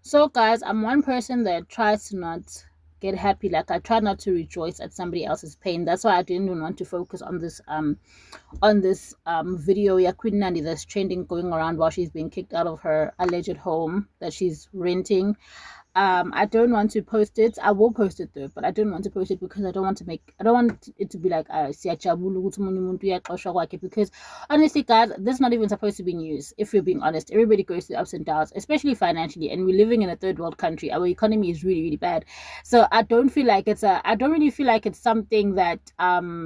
So, guys, I'm one person that tries to not get happy. Like, I try not to rejoice at somebody else's pain. That's why I didn't even want to focus on this video, yeah, Queen Nandi, that's trending, going around while she's being kicked out of her alleged home that she's renting. I don't want to post it. I will post it though, but I don't want to post it because I don't want it to be like siyajabula ukuthi omunye umuntu uyaxoshwa kwakhe, because honestly, guys, this is not even supposed to be news. If we're being honest, everybody goes through ups and downs, especially financially, and we're living in a third world country. Our economy is really, really bad. So I don't really feel like it's something that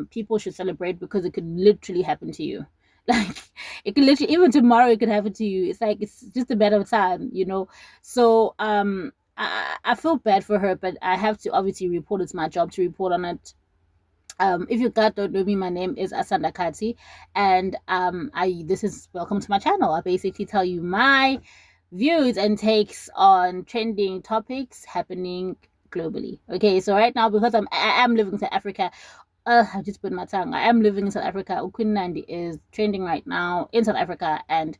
people should celebrate, because it could literally happen to you. Like, it could literally, even tomorrow it could happen to you. It's like, it's just a matter of time. So I feel bad for her, but I have to obviously report. It's my job to report on it. If you guys don't know me, my name is Asanda Kati, and I this is welcome to my channel. I basically tell you my views and takes on trending topics happening globally. Okay, so right now, because I am living in South Africa, I just put my tongue. I am living in South Africa. Queen Nandi is trending right now in South Africa, and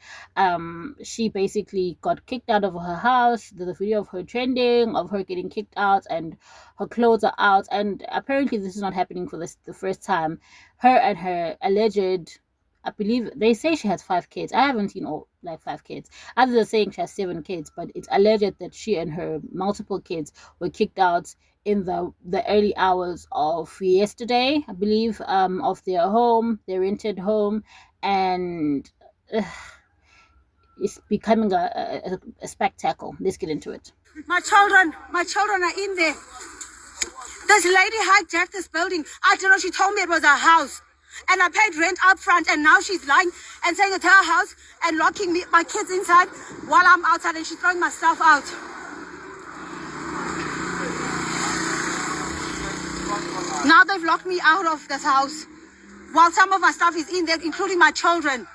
she basically got kicked out of her house. There's a video of her trending, of her getting kicked out, and her clothes are out. And apparently, this is not happening for the first time. Her and her alleged, I believe they say she has 5 kids. I haven't seen all like 5 kids. Others are saying she has 7 kids, but it's alleged that she and her multiple kids were kicked out in the early hours of yesterday, I believe, of their home, their rented home, and it's becoming a spectacle. Let's get into it. My children are in there. This lady hijacked this building. I don't know. She told me it was her house, and I paid rent up front. And now she's lying and saying it's her house and locking my kids inside while I'm outside, and she's throwing my stuff out. Now they've locked me out of this house while some of my stuff is in there, including my children.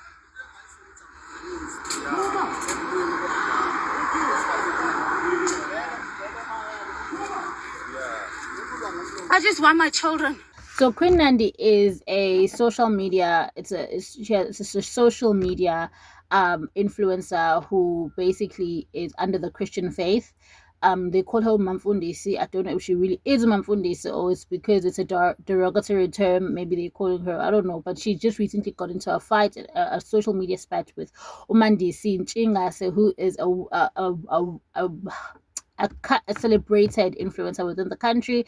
I just want my children. So Queen Nandi is a social media. It's a social media influencer who basically is under the Christian faith. They call her Mamfundisi. I don't know if she really is Mamfundisi, or it's because it's a derogatory term. Maybe they're calling her, I don't know. But she just recently got into a fight, a social media spat with Umandisi Nchingase, who is a celebrated influencer within the country.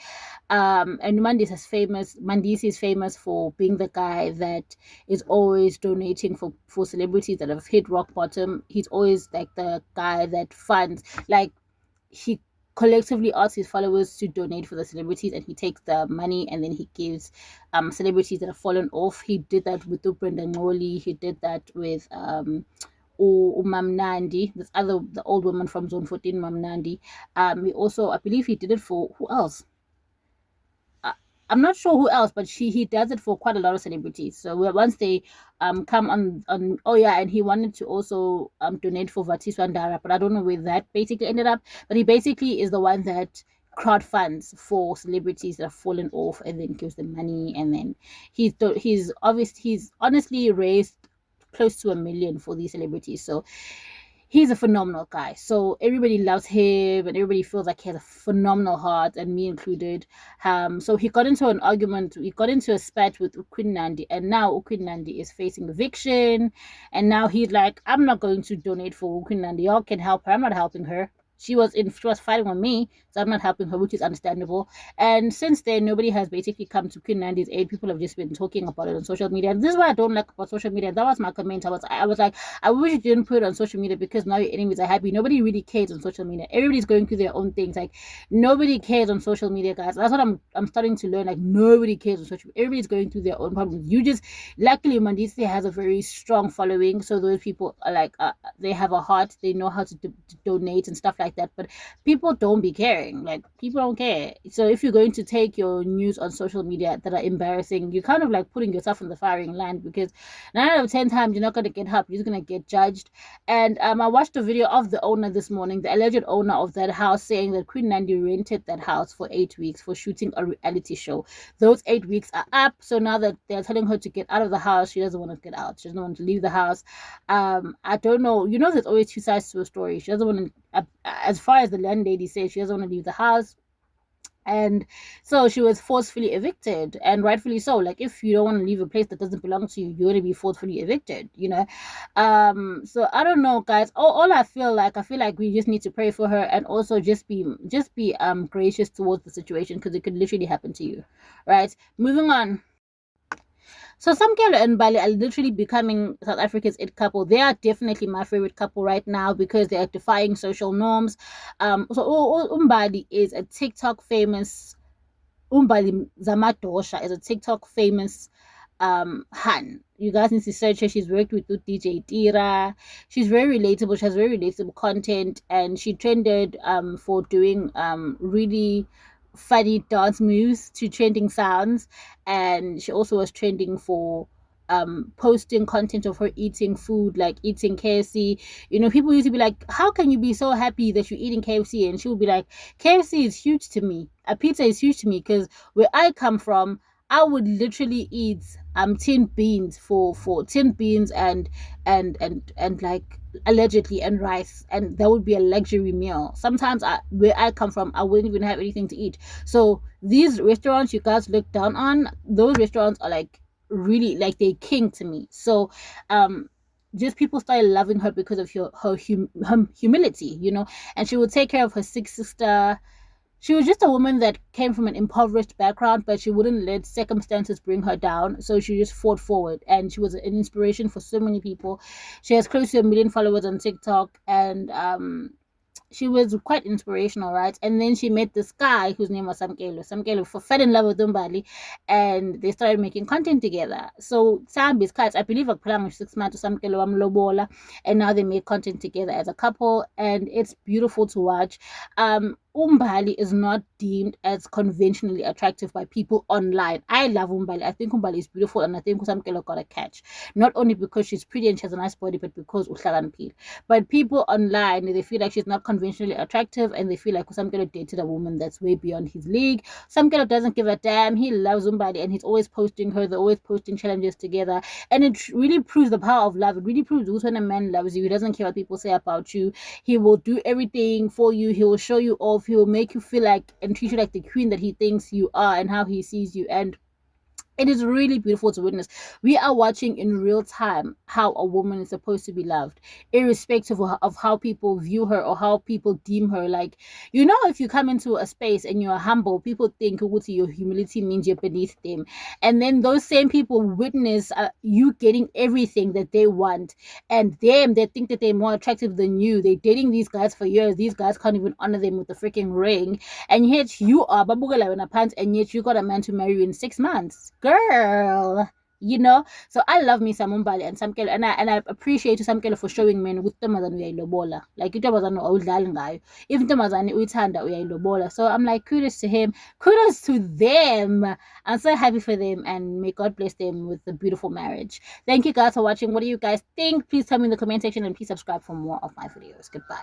And Mandisi is famous for being the guy that is always donating for celebrities that have hit rock bottom. He's always like the guy that funds, like, he collectively asks his followers to donate for the celebrities, and he takes the money and then he gives celebrities that have fallen off. He did that with Brenda Ngoli. He did that with Mam Nandi, the old woman from Zone 14, Mam Nandi. He also, I believe he did it for, who else? I'm not sure who else, but he does it for quite a lot of celebrities. So once they come on, oh yeah, and he wanted to also donate for Vatiswa Ndara, but I don't know where that basically ended up. But he basically is the one that crowd funds for celebrities that have fallen off, and then gives them money, and then he's honestly raised close to 1 million for these celebrities. So he's a phenomenal guy. So everybody loves him, and everybody feels like he has a phenomenal heart, and me included. So he got into an argument, he got into a spat with Queen Nandi, and now Queen Nandi is facing eviction. And now he's like, I'm not going to donate for Queen Nandi. Y'all can help her. I'm not helping her. She was fighting on me, so I'm not helping her, which is understandable. And since then, nobody has basically come to Queen Nandi's aid. People have just been talking about it on social media. And this is what I don't like about social media. That was my comment. I was like, I wish you didn't put it on social media, because now your enemies are happy. Nobody really cares on social media. Everybody's going through their own things. Like, nobody cares on social media, guys. That's what I'm starting to learn. Like, nobody cares on social media. Everybody's going through their own problems. Luckily, Mandisi has a very strong following, so those people are like, they have a heart. They know how to donate and stuff like that. But people don't be caring. Like, people don't care. So if you're going to take your news on social media that are embarrassing, you're kind of like putting yourself in the firing line, because 9 out of 10 times you're not going to get help. You're just going to get judged. And I watched a video of the owner this morning, the alleged owner of that house, saying that Queen Nandi rented that house for 8 weeks for shooting a reality show. Those 8 weeks are up. So now that they're telling her to get out of the house, she doesn't want to get out. She doesn't want to leave the house. I don't know. There's always two sides to a story. She doesn't want to as far as the landlady says, she doesn't want to leave the house. And so she was forcefully evicted, and rightfully so. Like, if you don't want to leave a place that doesn't belong to you, you're going to be forcefully evicted, you know. So I don't know, guys. All I feel like we just need to pray for her, and also just be gracious towards the situation, because it could literally happen to you, right? Moving on. So Samkelo and Bali are literally becoming South Africa's it couple. They are definitely my favorite couple right now because they are defying social norms. Umbali is a TikTok famous. Umbali Zamadosha is a TikTok famous Han. You guys need to search her. She's worked with DJ Tira. She's very relatable. She has very relatable content, and she trended for doing really funny dance moves to trending sounds, and she also was trending for posting content of her eating food, like eating KFC. You know, people used to be like, how can you be so happy that you're eating KFC? And she would be like, KFC is huge to me, a pizza is huge to me, because where I come from, I would literally eat tinned beans for tinned beans and like allegedly and rice, and that would be a luxury meal. Sometimes where I come from, I wouldn't even have anything to eat. So these restaurants you guys look down on, those restaurants are like really like they king to me. So just people started loving her because of her humility, you know. And she would take care of her sick sister. She was just a woman that came from an impoverished background, but she wouldn't let circumstances bring her down. So she just fought forward, and she was an inspiration for so many people. She has close to 1 million followers on TikTok, and she was quite inspirational, right? And then she met this guy whose name was Samkelo. Samkelo fell in love with Umbali, and they started making content together. So Sambi's Cats, I believe, a 6 months to Samkelo Lobola, and now they make content together as a couple, and it's beautiful to watch. Umbali is not deemed as conventionally attractive by people online. I love Umbali. I think Umbali is beautiful, and I think Samkelo got a catch. Not only because she's pretty and she has a nice body, but because Uhlaganpil. But people online, they feel like she's not conventionally attractive, and they feel like Samkelo dated a woman that's way beyond his league. Samkelo doesn't give a damn. He loves Umbali, and he's always posting her. They're always posting challenges together, and it really proves the power of love. It really proves when a man loves you, he doesn't care what people say about you. He will do everything for you. He will show you off. He will make you feel like and treat you like the queen that he thinks you are and how he sees you. And it is really beautiful to witness. We are watching in real time how a woman is supposed to be loved, irrespective of how people view her or how people deem her. Like, you know, if you come into a space and you're humble, people think your humility means you're beneath them. And then those same people witness you getting everything that they want. And they think that they're more attractive than you. They're dating these guys for years. These guys can't even honor them with the freaking ring. And yet you are babugala in a pants, and yet you got a man to marry you in 6 months. Girl, you know. So I love me some Umbali and Samkelo, and I appreciate Samkelo for showing men with Tamazan uyayilobola. Like Tamazan awudlali ngayo. Even Tamazan uyithanda uyayilobola. So I'm like, kudos to him, kudos to them. I'm so happy for them, and may God bless them with a beautiful marriage. Thank you guys for watching. What do you guys think? Please tell me in the comment section, and please subscribe for more of my videos. Goodbye.